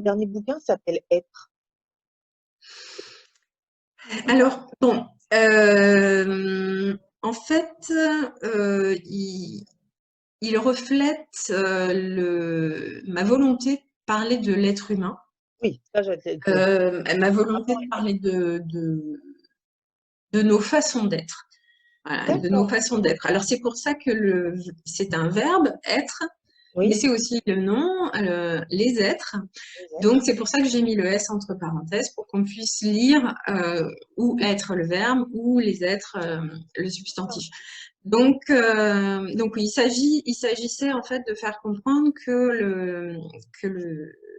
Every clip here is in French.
dernier bouquin s'appelle Être. Alors, bon, en fait, il reflète ma volonté de parler de l'être humain, Oui, ça, ma volonté rapport de humain. parler de nos façons d'être. Voilà, de nos D'accord. façons d'être. Alors, c'est pour ça que c'est un verbe, être, mais Oui, c'est aussi le nom, les êtres. les Donc, êtres. c'est pour ça que j'ai mis le S entre parenthèses pour qu'on puisse lire ou être le verbe ou les êtres le substantif. Donc oui, il s'agissait en fait de faire comprendre que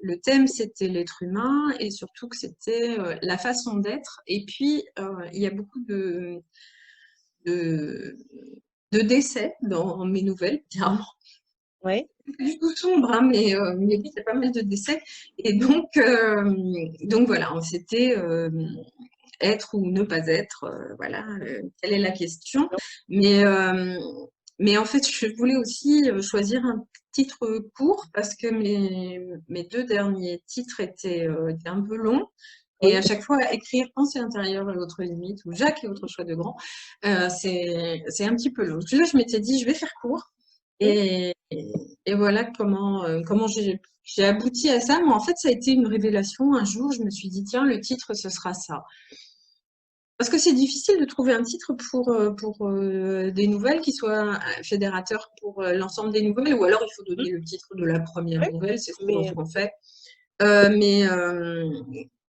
le thème c'était l'être humain et surtout que c'était la façon d'être. Et puis il y a beaucoup de, de décès dans mes nouvelles, clairement. Oui. C'est pas du tout sombre, hein, mais oui, il y a pas mal de décès. Et donc voilà, c'était être ou ne pas être, voilà, quelle est la question. Donc, Mais, euh, mais en fait, je voulais aussi choisir un titre court parce que mes deux derniers titres étaient un peu longs. Et oui. à chaque fois, écrire Pensée intérieure et autres limites ou Jacques et autres choix de grand, c'est un petit peu long. Là, je m'étais dit, je vais faire court. Oui. Et, et voilà comment j'ai abouti à ça. Mais en fait, ça a été une révélation. Un jour, je me suis dit, tiens, le titre, ce sera ça. Parce que c'est difficile de trouver un titre pour des nouvelles qui soit fédérateur pour l'ensemble des nouvelles, ou alors il faut Mhm. donner le titre de la première Oui. nouvelle, c'est souvent Mais ce qu'on fait. Mais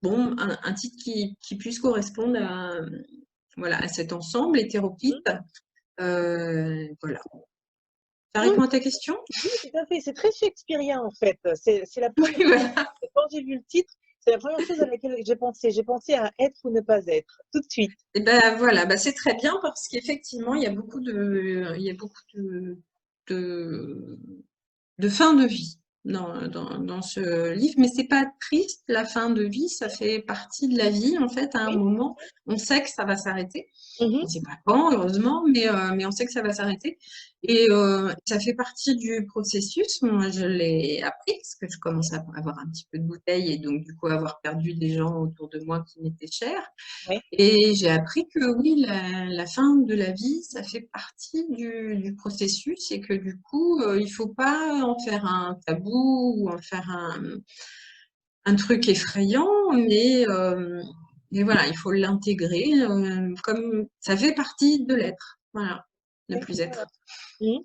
bon, un titre qui puisse correspondre voilà, à cet ensemble hétéroclite. Voilà. Ça non, répond à ta question? oui, tout à fait. C'est très shakespearien, en fait. C'est la Oui, première chose. voilà. Quand j'ai vu le titre, c'est la première chose à laquelle j'ai pensé. J'ai pensé à être ou ne pas être, tout de suite. Et ben voilà, ben c'est très bien parce qu'effectivement, il y a beaucoup de, de fin de vie dans ce livre, mais c'est pas triste, la fin de vie, ça fait partie de la vie, en fait, à un Oui. moment, on sait que ça va s'arrêter. On Mhm. ne sait pas quand, heureusement, mais on sait que ça va s'arrêter. Et ça fait partie du processus. Moi, je l'ai appris parce que je commence à avoir un petit peu de bouteille et donc, du coup, avoir perdu des gens autour de moi qui m'étaient chers. Oui. Et j'ai appris que oui, la fin de la vie, ça fait partie du processus et que du coup, il faut pas en faire un tabou ou en faire un truc effrayant, mais voilà, il faut l'intégrer comme ça fait partie de l'être. Voilà, ne Oui. plus Voilà. être. Mhm.